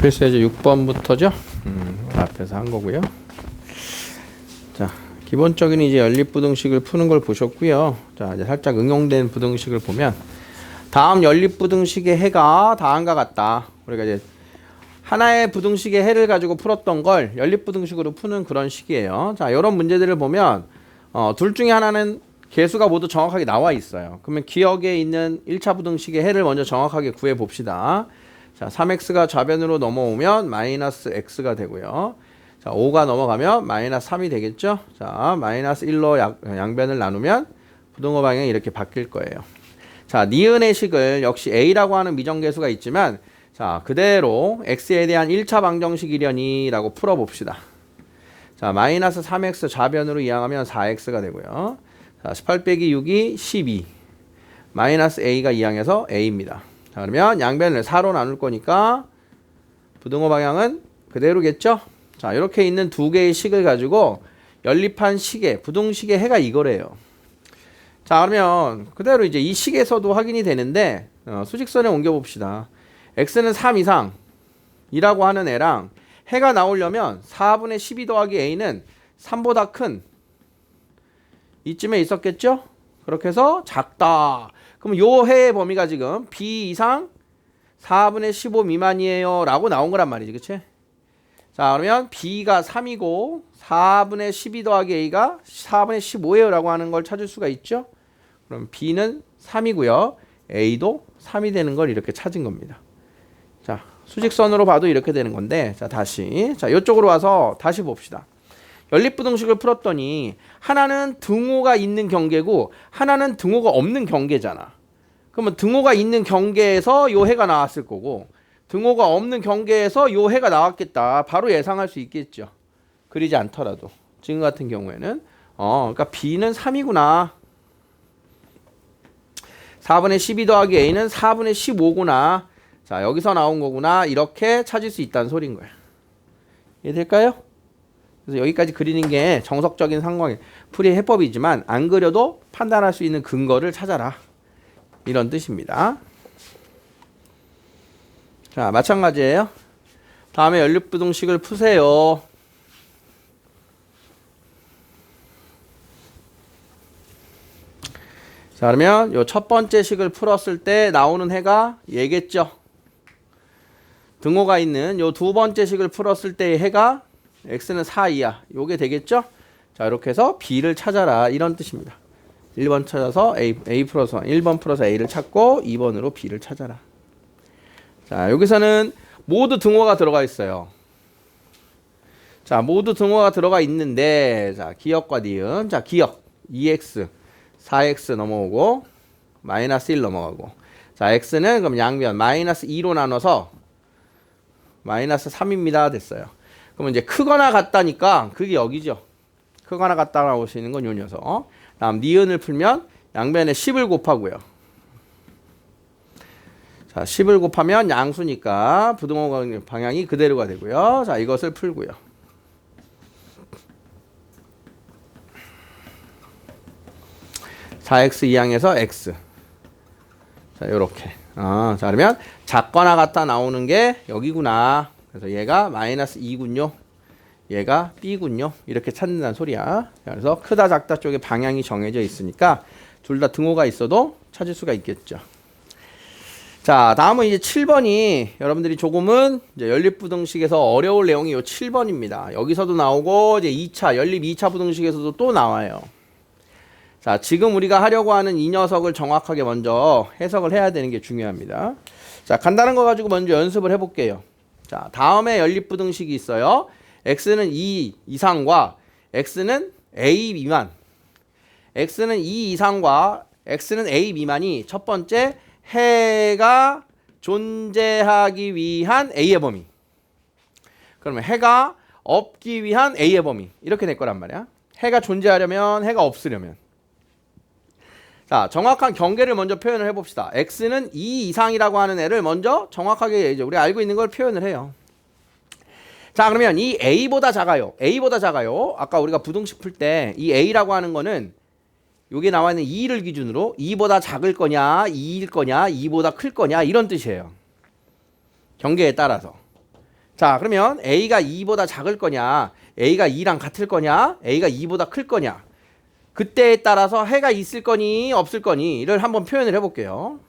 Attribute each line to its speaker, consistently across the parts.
Speaker 1: 필수예제 6번부터죠. 앞에서 한 거고요. 자, 기본적인 이제 연립부등식을 푸는 걸 보셨고요. 자, 이제 살짝 응용된 부등식을 보면 다음 연립부등식의 해가 다음과 같다. 우리가 이제 하나의 부등식의 해를 가지고 풀었던 걸 연립부등식으로 푸는 그런 식이에요. 자, 이런 문제들을 보면 둘 중에 하나는 개수가 모두 정확하게 나와 있어요. 그러면 기억에 있는 1차 부등식의 해를 먼저 정확하게 구해 봅시다. 자, 3x가 좌변으로 넘어오면 마이너스 x가 되고요. 자, 5가 넘어가면 마이너스 3이 되겠죠. 자, 마이너스 1로 양변을 나누면 부등호 방향이 이렇게 바뀔 거예요. 자, 니은의 식을 역시 a라고 하는 미정계수가 있지만 자, 그대로 x에 대한 1차 방정식이려니 라고 풀어봅시다. 자, 마이너스 3x 좌변으로 이항하면 4x가 되고요. 자, 18 빼기 6이 12. 마이너스 a가 이항해서 a입니다. 자, 그러면 양변을 4로 나눌 거니까 부등호 방향은 그대로겠죠? 자, 이렇게 있는 두 개의 식을 가지고 연립한 식의, 부등식의 해가 이거래요. 자, 그러면 그대로 이제 이 식에서도 확인이 되는데 수직선에 옮겨봅시다. x는 3 이상 이라고 하는 애랑 해가 나오려면 4분의 12 더하기 a는 3보다 큰 이쯤에 있었겠죠? 그렇게 해서 작다. 그럼 요 해의 범위가 지금 b 이상 4분의 15 미만이에요 라고 나온 거란 말이지, 그치? 자, 그러면 b가 3이고 4분의 12 더하기 a가 4분의 15예요 라고 하는 걸 찾을 수가 있죠? 그럼 b는 3이고요 a도 3이 되는 걸 이렇게 찾은 겁니다. 자, 수직선으로 봐도 이렇게 되는 건데, 자, 다시 자, 이쪽으로 와서 다시 봅시다. 연립부등식을 풀었더니 하나는 등호가 있는 경계고 하나는 등호가 없는 경계잖아. 그러면 등호가 있는 경계에서 요 해가 나왔을 거고 등호가 없는 경계에서 요 해가 나왔겠다. 바로 예상할 수 있겠죠. 그리지 않더라도. 지금 같은 경우에는 그러니까 b는 3이구나. 4분의 12 더하기 a는 4분의 15구나. 자, 여기서 나온 거구나. 이렇게 찾을 수 있다는 소리인 거야. 이해될까요? 그래서 여기까지 그리는 게 정석적인 상황의 풀이 해법이지만 안 그려도 판단할 수 있는 근거를 찾아라. 이런 뜻입니다. 자, 마찬가지예요. 다음에 연립부등식을 푸세요. 자, 그러면 요 첫 번째 식을 풀었을 때 나오는 해가 얘겠죠. 등호가 있는 요 두 번째 식을 풀었을 때의 해가 x는 4이야. 요게 되겠죠? 자, 이렇게 해서 b를 찾아라. 이런 뜻입니다. 1번 찾아서 a 플러스 1, 1번 플러스 a를 찾고 2번으로 b를 찾아라. 자, 여기서는 모두 등호가 들어가 있어요. 자, 모두 등호가 들어가 있는데, 자, 기역과 니은. 자, 기역 2x, 4x 넘어오고 마이너스 1 넘어가고. 자, x는 그럼 양변 마이너스 2로 나눠서 마이너스 3입니다. 됐어요. 그러면 이제 크거나 같다니까 그게 여기죠. 크거나 같다라고 하시는 건 요 녀석. 다음 니은을 풀면 양변에 10을 곱하고요. 자, 10을 곱하면 양수니까 부등호 방향이 그대로가 되고요. 자, 이것을 풀고요. (4x) 이항에서 x. 자, 요렇게. 자, 그러면 작거나 같다 나오는 게 여기구나. 그래서 얘가 마이너스 2군요. 얘가 b군요. 이렇게 찾는다는 소리야. 그래서 크다 작다 쪽에 방향이 정해져 있으니까 둘 다 등호가 있어도 찾을 수가 있겠죠. 자, 다음은 이제 7번이 여러분들이 조금은 이제 연립부등식에서 어려울 내용이 요 7번입니다. 여기서도 나오고 이제 2차 연립 2차 부등식에서도 또 나와요. 자, 지금 우리가 하려고 하는 이 녀석을 정확하게 먼저 해석을 해야 되는 게 중요합니다. 자, 간단한 거 가지고 먼저 연습을 해볼게요. 자, 다음에 연립부등식이 있어요. x는 2 이상과 x는 a 미만. x는 2 이상과 x는 a 미만이 첫 번째 해가 존재하기 위한 a의 범위. 그러면 해가 없기 위한 a의 범위. 이렇게 될 거란 말이야. 해가 존재하려면 해가 없으려면. 자, 정확한 경계를 먼저 표현을 해봅시다. x는 2 이상이라고 하는 애를 먼저 정확하게 이제 우리 알고 있는 걸 표현을 해요. 자, 그러면 이 a보다 작아요. a보다 작아요. 아까 우리가 부등식 풀 때 이 a라고 하는 거는 여기 나와 있는 2를 기준으로 2보다 작을 거냐, 2일 거냐, 2보다 클 거냐 이런 뜻이에요. 경계에 따라서. 자, 그러면 A가 2보다 작을 거냐, A가 2랑 같을 거냐, A가 2보다 클 거냐. 그때에 따라서 해가 있을 거니 없을 거니를 한번 표현을 해볼게요.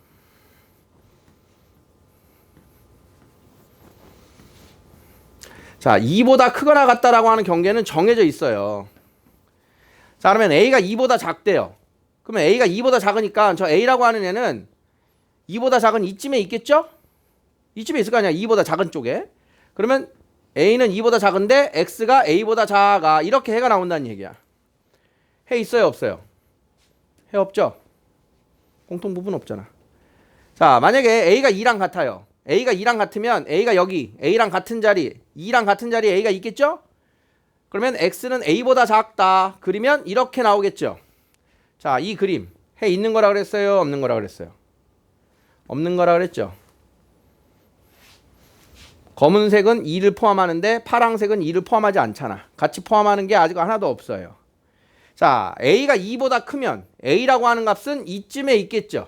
Speaker 1: 자, 2보다 크거나 같다라고 하는 경계는 정해져 있어요. 자, 그러면 A가 2보다 작대요. 그러면 A가 2보다 작으니까 저 A라고 하는 애는 2보다 작은 이쯤에 있겠죠? 이쯤에 있을 거 아니야, 2보다 작은 쪽에. 그러면 A는 2보다 작은데 X가 A보다 작아. 이렇게 해가 나온다는 얘기야. 해 있어요, 없어요? 해 없죠? 공통 부분 없잖아. 자, 만약에 A가 2랑 같아요. A가 2랑 같으면 A가 여기 A랑 같은 자리, 2랑 같은 자리에 A가 있겠죠? 그러면 X는 A보다 작다. 그리면 이렇게 나오겠죠? 자, 이 그림 해 있는 거라 그랬어요, 없는 거라 그랬어요? 없는 거라 그랬죠? 검은색은 2를 포함하는데 파랑색은 2를 포함하지 않잖아. 같이 포함하는 게 아직 하나도 없어요. 자, A가 2보다 크면 A라고 하는 값은 이쯤에 있겠죠.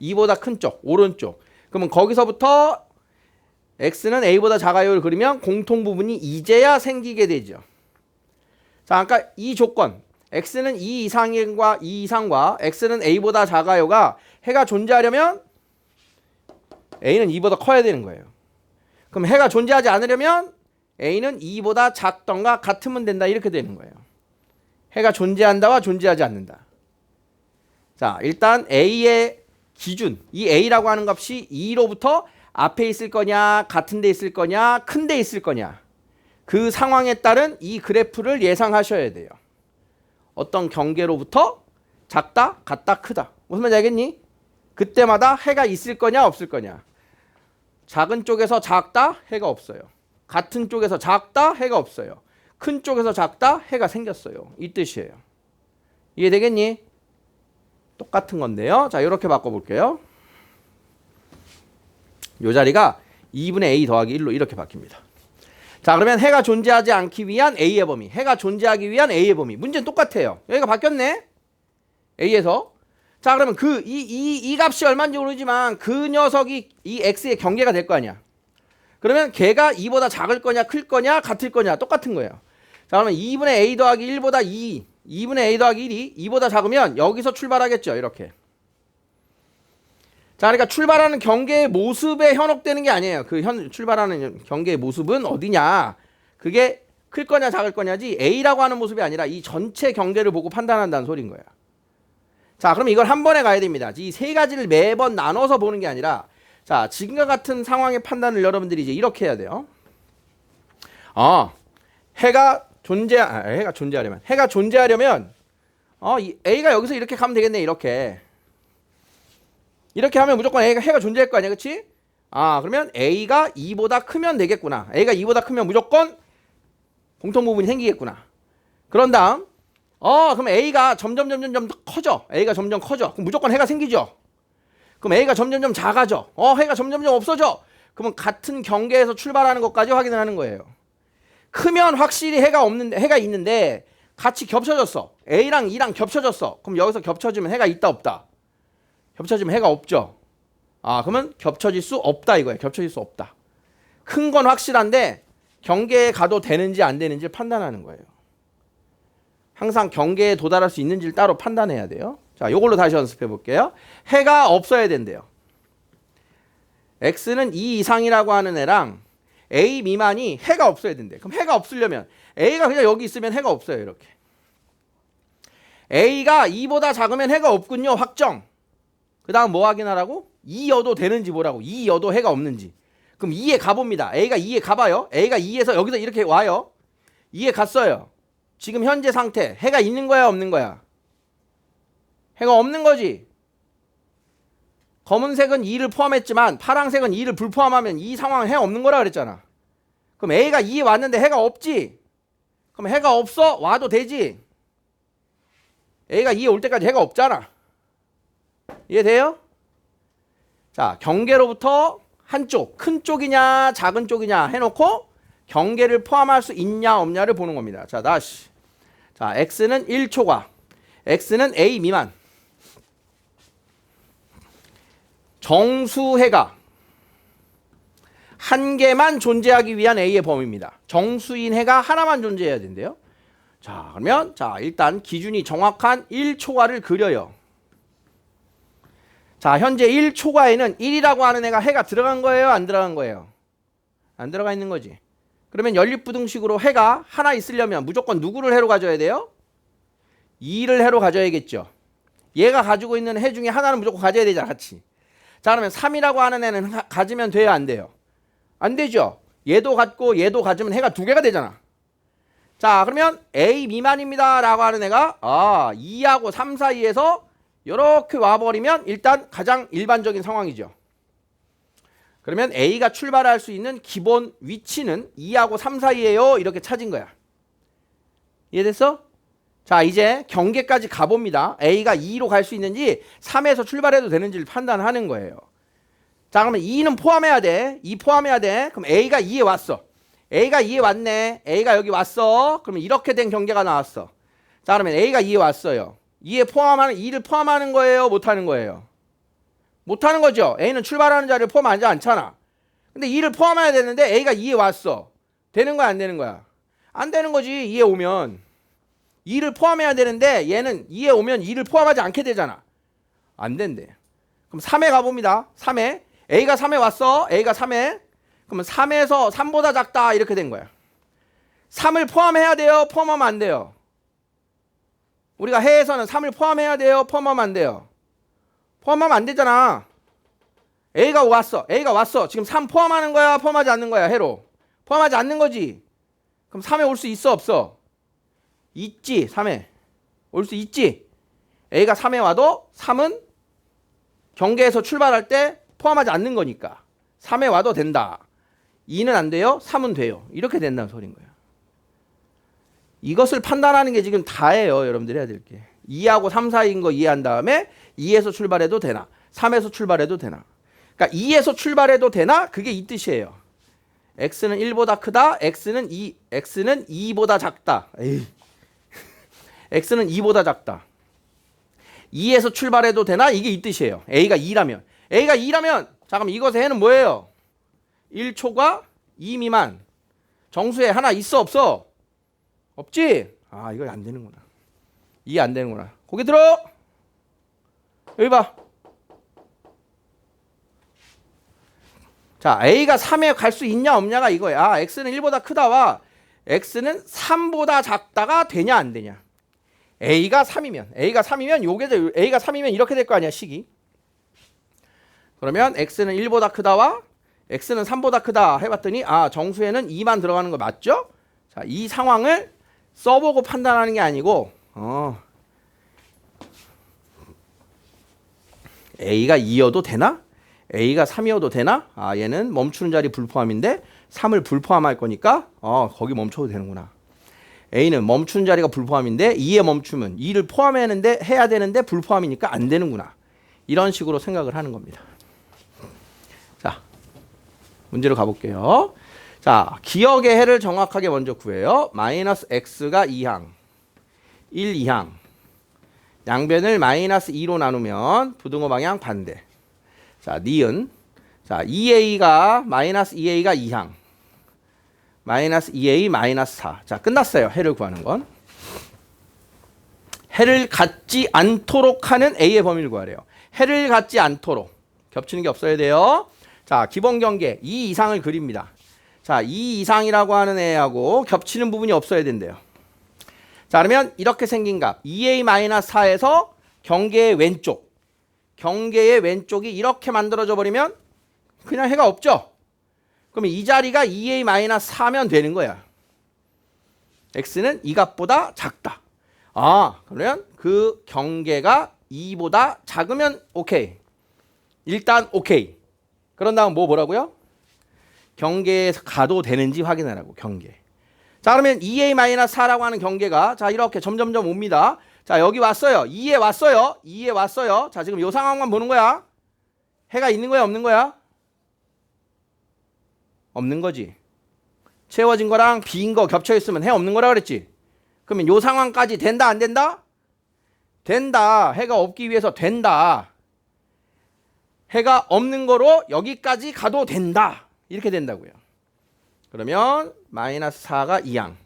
Speaker 1: 2보다 큰 쪽, 오른쪽. 그러면 거기서부터 X는 A보다 작아요를 그리면 공통 부분이 이제야 생기게 되죠. 자, 아까 이 조건 X는 2 이상과 X는 A보다 작아요가 해가 존재하려면 A는 2보다 커야 되는 거예요. 그럼 해가 존재하지 않으려면 A는 2보다 작던가 같으면 된다. 이렇게 되는 거예요. 해가 존재한다와 존재하지 않는다. 자, 일단 A의 기준, 이 A라고 하는 값이 2로부터 앞에 있을 거냐, 같은 데 있을 거냐, 큰 데 있을 거냐. 그 상황에 따른 이 그래프를 예상하셔야 돼요. 어떤 경계로부터 작다, 같다, 크다. 무슨 말인지 알겠니? 그때마다 해가 있을 거냐, 없을 거냐. 작은 쪽에서 작다, 해가 없어요. 같은 쪽에서 작다, 해가 없어요. 큰 쪽에서 작다, 해가 생겼어요. 이 뜻이에요. 이해되겠니? 똑같은 건데요. 자, 이렇게 바꿔볼게요. 이 자리가 2분의 A 더하기 1로 이렇게 바뀝니다. 자, 그러면 해가 존재하지 않기 위한 A의 범위, 해가 존재하기 위한 A의 범위. 문제는 똑같아요. 여기가 바뀌었네. A에서. 자, 그러면 이 값이 얼마인지 모르지만 그 녀석이 이 X의 경계가 될 거 아니야. 그러면 걔가 2보다 작을 거냐, 클 거냐, 같을 거냐, 똑같은 거예요. 자, 그러면 2분의 A 더하기 1보다 2분의 A 더하기 1이 2보다 작으면 여기서 출발하겠죠. 이렇게. 자, 그러니까 출발하는 경계의 모습에 현혹되는 게 아니에요. 그 출발하는 경계의 모습은 어디냐. 그게 클 거냐, 작을 거냐지 A라고 하는 모습이 아니라 이 전체 경계를 보고 판단한다는 소리인 거야. 자, 그럼 이걸 한 번에 가야 됩니다. 이 세 가지를 매번 나눠서 보는 게 아니라, 자, 지금과 같은 상황의 판단을 여러분들이 이제 이렇게 해야 돼요. 해가 존재하려면 이 A가 여기서 이렇게 가면 되겠네. 이렇게 하면 무조건 해가 존재할 거 아니야, 그렇지? 그러면 A가 2보다 크면 되겠구나. A가 2보다 크면 무조건 공통 부분이 생기겠구나. 그런 다음 그럼 A가 점점 커져. A가 점점 커져. 그럼 무조건 해가 생기죠. 그럼 A가 점점 작아져. 해가 점점 없어져. 그러면 같은 경계에서 출발하는 것까지 확인을 하는 거예요. 크면 확실히 해가 있는데 같이 겹쳐졌어. A랑 2랑 겹쳐졌어. 그럼 여기서 겹쳐지면 해가 있다 없다. 겹쳐지면 해가 없죠. 그러면 겹쳐질 수 없다 이거예요. 겹쳐질 수 없다. 큰 건 확실한데 경계에 가도 되는지 안 되는지 판단하는 거예요. 항상 경계에 도달할 수 있는지를 따로 판단해야 돼요. 자, 이걸로 다시 연습해 볼게요. 해가 없어야 된대요. X는 2 이상이라고 하는 애랑 A 미만이 해가 없어야 된대. 그럼 해가 없으려면 A가 그냥 여기 있으면 해가 없어요. 이렇게. A가 2보다 작으면 해가 없군요. 확정. 그 다음 뭐 확인하라고? 2여도 되는지 보라고. 2여도 해가 없는지. 그럼 2에 가봅니다. A가 2에 가봐요. A가 2에서 여기서 이렇게 와요. 2에 갔어요. 지금 현재 상태. 해가 있는 거야, 없는 거야? 해가 없는 거지. 검은색은 2를 포함했지만 파랑색은 2를 불포함하면 이 상황은 해 없는 거라 그랬잖아. 그럼 A가 2에 왔는데 해가 없지. 그럼 해가 없어? 와도 되지. A가 2에 올 때까지 해가 없잖아. 이해돼요? 자, 경계로부터 한쪽, 큰 쪽이냐 작은 쪽이냐 해놓고 경계를 포함할 수 있냐 없냐를 보는 겁니다. 자, 다시. 자, X는 1초과, X는 A 미만. 정수해가 한 개만 존재하기 위한 A의 범위입니다. 정수인 해가 하나만 존재해야 된대요. 자, 그러면 자, 일단 기준이 정확한 1초과를 그려요. 자, 현재 1초과에는 1이라고 하는 애가 해가 들어간 거예요, 안 들어간 거예요? 안 들어가 있는 거지. 그러면 연립부등식으로 해가 하나 있으려면 무조건 누구를 해로 가져야 돼요? 2를 해로 가져야겠죠. 얘가 가지고 있는 해 중에 하나는 무조건 가져야 되잖아, 같이. 자, 그러면 3이라고 하는 애는 가지면 돼요, 안 돼요? 안 되죠. 얘도 갖고 얘도 가지면 해가 두 개가 되잖아. 자, 그러면 A 미만입니다 라고 하는 애가 2하고 3 사이에서 이렇게 와버리면 일단 가장 일반적인 상황이죠. 그러면 A가 출발할 수 있는 기본 위치는 2하고 3 사이에요. 이렇게 찾은 거야. 이해됐어? 자, 이제 경계까지 가봅니다. A가 2로 갈 수 있는지 3에서 출발해도 되는지를 판단하는 거예요. 자, 그러면 2는 포함해야 돼. 2 포함해야 돼. 그럼 A가 2에 왔어. A가 2에 왔네. A가 여기 왔어. 그러면 이렇게 된 경계가 나왔어. 자, 그러면 A가 2에 왔어요. 2에 포함하는 2를 포함하는 거예요? 못하는 거예요? 못하는 거죠. A는 출발하는 자리를 포함하지 않잖아. 근데 2를 포함해야 되는데 A가 2에 왔어. 되는 거야, 안 되는 거야? 안 되는 거지. 2에 오면 2를 포함해야 되는데 얘는 2에 오면 2를 포함하지 않게 되잖아. 안 된대. 그럼 3에 가봅니다. 3에 A가 3에 왔어. A가 3에. 그러면 3에서 3보다 작다 이렇게 된 거야. 3을 포함해야 돼요? 포함하면 안 돼요? 우리가 해에서는 3을 포함해야 돼요? 포함하면 안 돼요? 포함하면 안 되잖아. A가 왔어. A가 왔어. 지금 3 포함하는 거야? 포함하지 않는 거야? 해로. 포함하지 않는 거지. 그럼 3에 올 수 있어? 없어? 있지. 3에. 올 수 있지. A가 3에 와도 3은 경계에서 출발할 때 포함하지 않는 거니까 3에 와도 된다. 2는 안 돼요? 3은 돼요. 이렇게 된다는 소리인 거예요. 이것을 판단하는 게 지금 다예요. 여러분들이 해야 될 게. 2하고 3 사이인 거 이해한 다음에 2에서 출발해도 되나? 3에서 출발해도 되나? 그러니까 2에서 출발해도 되나? 그게 이 뜻이에요. x는 1보다 크다. x는 2보다 작다. 에이. x는 2보다 작다. 2에서 출발해도 되나? 이게 이 뜻이에요. a가 2라면. a가 2라면 자, 그럼 이것의 해는 뭐예요? 1초과 2 미만. 정수에 하나 있어 없어? 없지? 아, 이거 안 되는구나. 이해 안 되는구나. 고개 들어. 여기 봐. 자, A가 3에 갈 수 있냐 없냐가 이거야. X는 1보다 크다와 X는 3보다 작다가 되냐 안 되냐. A가 3이면 요게 A가 3이면 이렇게 될 거 아니야, 식이. 그러면 X는 1보다 크다와 X는 3보다 크다 해봤더니 정수에는 2만 들어가는 거 맞죠? 자, 이 상황을 써보고 판단하는 게 아니고 A가 2여도 되나? A가 3이어도 되나? 얘는 멈추는 자리 불포함인데 3을 불포함할 거니까 거기 멈춰도 되는구나. A는 멈추는 자리가 불포함인데 2에 멈추면 2를 포함해야 되는데 불포함이니까 안 되는구나. 이런 식으로 생각을 하는 겁니다. 자, 문제로 가볼게요. 자, 기억의 해를 정확하게 먼저 구해요. 마이너스 x가 2항, 1, 2항. 양변을 마이너스 2로 나누면 부등호 방향 반대. 자, 니은. 자, 2a가 마이너스 2a가 2항. 마이너스 2a 마이너스 4. 자, 끝났어요. 해를 구하는 건. 해를 갖지 않도록 하는 a의 범위를 구하래요. 해를 갖지 않도록. 겹치는 게 없어야 돼요. 자, 기본 경계 2 이상을 그립니다. 자, 2 이상이라고 하는 애하고 겹치는 부분이 없어야 된대요. 자, 그러면 이렇게 생긴 값 2a-4에서 경계의 왼쪽이 이렇게 만들어져 버리면 그냥 해가 없죠. 그러면 이 자리가 2a-4면 되는 거야. x는 이 값보다 작다. 그러면 그 경계가 2보다 작으면 오케이. 일단 오케이. 그런 다음 뭐라고요? 경계에서 가도 되는지 확인하라고. 경계. 자, 그러면 2a-4라고 하는 경계가 자, 이렇게 점점점 옵니다. 자, 여기 왔어요. 2에 왔어요. 자, 지금 이 상황만 보는 거야. 해가 있는 거야, 없는 거야? 없는 거지. 채워진 거랑 빈 거 겹쳐 있으면 해 없는 거라 그랬지. 그러면 이 상황까지 된다, 안 된다? 된다. 해가 없기 위해서 된다. 해가 없는 거로 여기까지 가도 된다. 이렇게 된다고요. 그러면 마이너스 4가 2항,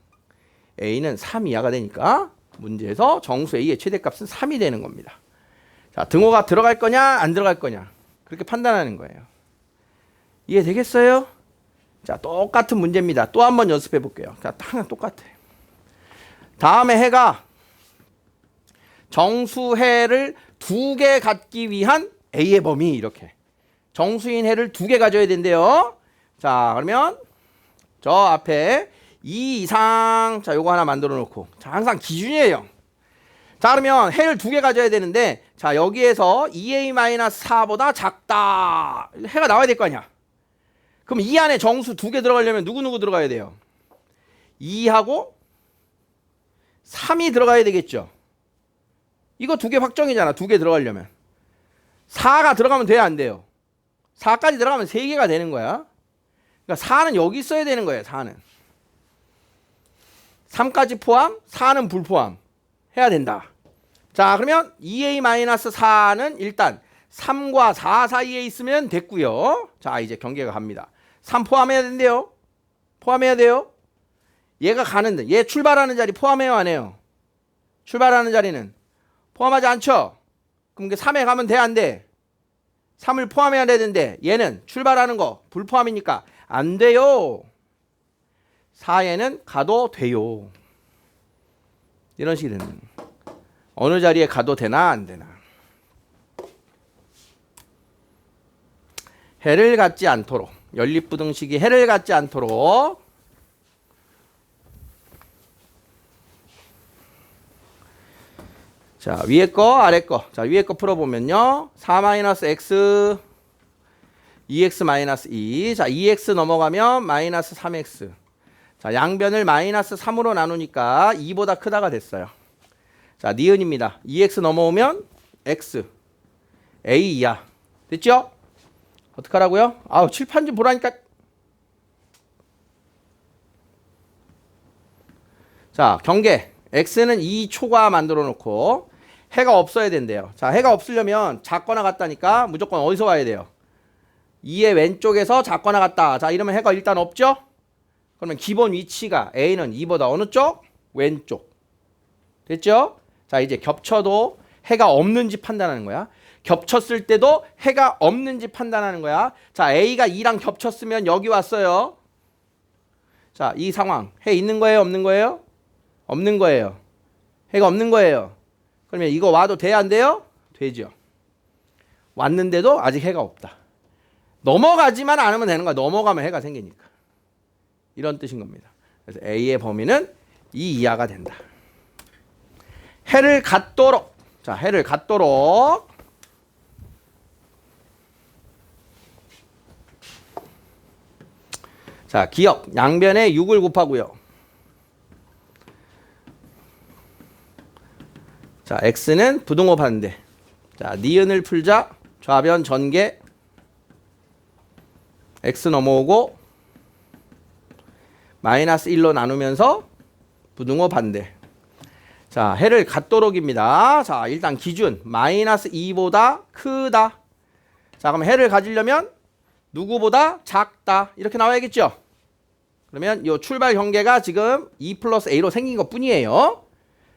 Speaker 1: A는 3 이하가 되니까 문제에서 정수 A의 최대값은 3이 되는 겁니다. 자, 등호가 들어갈 거냐 안 들어갈 거냐 그렇게 판단하는 거예요. 이해되겠어요? 자, 똑같은 문제입니다. 또 한번 연습해 볼게요. 자, 하나 똑같아요. 다음에 해가 정수해를 2개 갖기 위한 A의 범위 이렇게 정수인 해를 2개 가져야 된대요. 자, 그러면 저 앞에 2 이상 자 요거 하나 만들어 놓고 자 항상 기준이에요. 자, 그러면 해를 2개 가져야 되는데 자 여기에서 2a-4보다 작다 해가 나와야 될 거 아니야. 그럼 이 안에 정수 2개 들어가려면 누구 들어가야 돼요? 2하고 3이 들어가야 되겠죠. 이거 2개 확정이잖아. 2개 들어가려면 4가 들어가면 돼야 안 돼요? 4까지 들어가면 3개가 되는 거야. 그러니까 4는 여기 있어야 되는 거예요. 4는 3까지 포함, 4는 불포함 해야 된다. 자, 그러면 2a-4는 일단 3과 4 사이에 있으면 됐고요. 자, 이제 경계가 갑니다. 3 포함해야 된대요. 포함해야 돼요. 얘가 가는데 얘 출발하는 자리 포함해요 안 해요? 출발하는 자리는 포함하지 않죠? 그럼 3에 가면 돼 안 돼? 3을 포함해야 되는데 얘는 출발하는 거 불포함이니까 안 돼요. 4에는 가도 돼요. 이런 식이 되는 어느 자리에 가도 되나 안 되나. 해를 갖지 않도록 연립부등식이 해를 갖지 않도록 자 위에 거 아래 거 자 위에 거 풀어보면요 4-x 2x-2 자 2x 넘어가면 마이너스 3x 자 양변을 마이너스 3으로 나누니까 2보다 크다가 됐어요. 자 니은입니다. 2x 넘어오면 x a야 됐죠? 어떡하라고요? 아우 칠판 좀 보라니까. 자 경계 x는 2초가 만들어 놓고 해가 없어야 된대요. 자 해가 없으려면 작거나 같다니까 무조건 어디서 와야 돼요? 2의 왼쪽에서 작거나 같다. 자 이러면 해가 일단 없죠? 그러면 기본 위치가 A는 2보다 어느 쪽? 왼쪽. 됐죠? 자 이제 겹쳐도 해가 없는지 판단하는 거야. 겹쳤을 때도 해가 없는지 판단하는 거야. 자 A가 2랑 겹쳤으면 여기 왔어요. 자 이 상황 해 있는 거예요 없는 거예요? 없는 거예요. 해가 없는 거예요. 그러면 이거 와도 돼야 안 돼요? 되죠. 왔는데도 아직 해가 없다. 넘어가지만 않으면 되는 거야. 넘어가면 해가 생기니까. 이런 뜻인 겁니다. 그래서 A의 범위는 2 이하가 된다. 해를 갖도록 자 해를 갖도록 자 기억 양변에 6을 곱하고요. 자 x는 부등호 반대 자 니은을 풀자 좌변 전개 x 넘어오고 마이너스 1로 나누면서 부등호 반대 자 해를 갖도록입니다. 자 일단 기준 마이너스 2보다 크다. 자 그럼 해를 가지려면 누구보다 작다 이렇게 나와야겠죠. 그러면 이 출발 경계가 지금 2 플러스 a로 생긴 것 뿐이에요.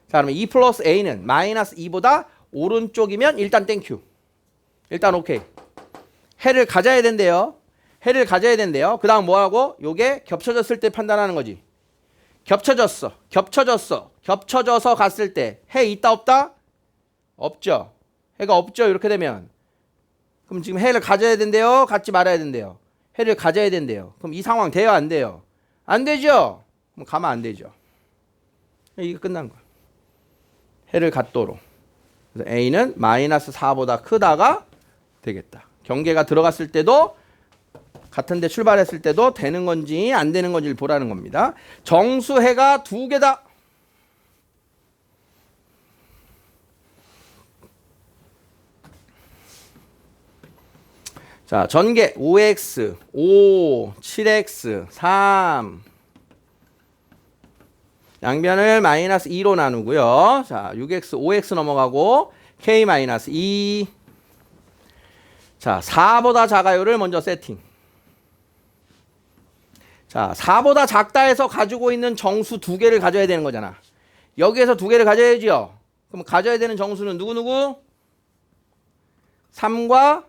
Speaker 1: 자 그러면 2 플러스 a는 마이너스 2보다 오른쪽이면 일단 땡큐. 일단 오케이. 해를 가져야 된대요. 해를 가져야 된대요. 그 다음 뭐하고? 요게 겹쳐졌을 때 판단하는 거지. 겹쳐졌어. 겹쳐져서 갔을 때 해 있다 없다? 없죠. 해가 없죠. 이렇게 되면 그럼 지금 해를 가져야 된대요? 갖지 말아야 된대요? 해를 가져야 된대요. 그럼 이 상황 돼요 안 돼요? 안 되죠. 그럼 가면 안 되죠. 이게 끝난 거야. 해를 갖도록. 그래서 A는 마이너스 4보다 크다가 되겠다. 경계가 들어갔을 때도 같은데 출발했을 때도 되는 건지 안 되는 건지를 보라는 겁니다. 정수해가 2개다. 자 전개 5x 5 7x 3 양변을 마이너스 2로 나누고요. 자 6x 5x 넘어가고 k 마이너스 2 자 4보다 작아요를 먼저 세팅. 자, 4보다 작다 해서 가지고 있는 정수 두 개를 가져야 되는 거잖아. 여기에서 두 개를 가져야죠. 그럼 가져야 되는 정수는 누구? 3과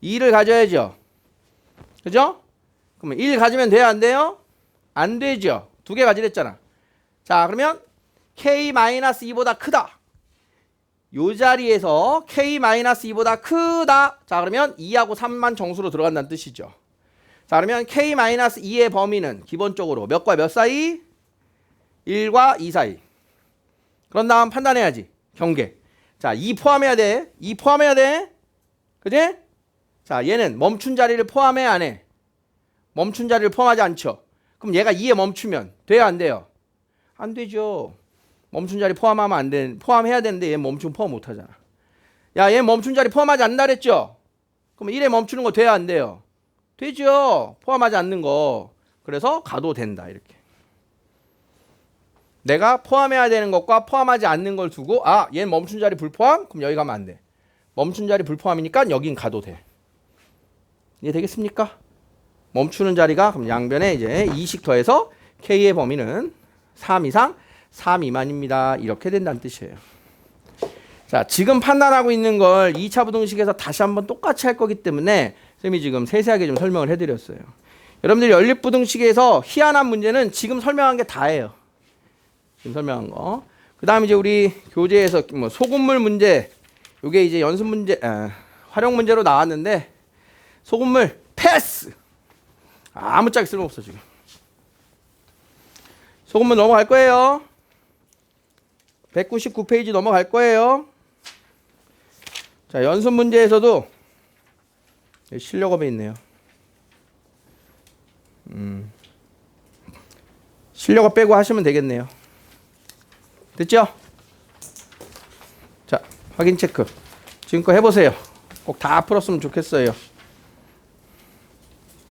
Speaker 1: 2를 가져야죠. 그죠? 그러면 1 가지면 돼요, 안 돼요? 안 되죠. 두 개 가지랬잖아. 자, 그러면 K-2보다 크다. 요 자리에서 K-2보다 크다. 자, 그러면 2하고 3만 정수로 들어간다는 뜻이죠. 자, 그러면 K-2의 범위는 기본적으로 몇과 몇 사이? 1과 2 사이. 그런 다음 판단해야지. 경계. 자, 2 포함해야 돼. 2 포함해야 돼. 그지? 자, 얘는 멈춘 자리를 포함해, 안 해? 멈춘 자리를 포함하지 않죠. 그럼 얘가 2에 멈추면 돼요, 안 돼요? 안 되죠. 멈춘 자리 포함하면 안 돼. 포함해야 되는데 얘 멈추면 포함 못 하잖아. 야, 얘 멈춘 자리 포함하지 않는다 그랬죠? 그럼 1에 멈추는 거 돼요, 안 돼요? 되죠. 포함하지 않는 거. 그래서 가도 된다, 이렇게. 내가 포함해야 되는 것과 포함하지 않는 걸 두고, 아, 얘는 멈춘 자리 불포함? 그럼 여기 가면 안 돼. 멈춘 자리 불포함이니까 여긴 가도 돼. 이해 되겠습니까? 멈추는 자리가 그럼 양변에 이제 2씩 더해서 K의 범위는 3 이상, 3 미만입니다. 이렇게 된다는 뜻이에요. 자, 지금 판단하고 있는 걸 2차 부등식에서 다시 한번 똑같이 할 거기 때문에 쌤이 지금 세세하게 좀 설명을 해드렸어요. 여러분들이 연립부등식에서 희한한 문제는 지금 설명한 게 다예요. 지금 설명한 거. 그 다음에 이제 우리 교재에서 뭐 소금물 문제, 요게 이제 연습 문제, 활용 문제로 나왔는데 소금물 패스. 아무짝에 쓸모없어 지금. 소금물 넘어갈 거예요. 199페이지 넘어갈 거예요. 자, 연습 문제에서도 실력업에 있네요. 실력업 빼고 하시면 되겠네요. 됐죠? 자, 확인 체크. 지금껏 해보세요. 꼭 다 풀었으면 좋겠어요.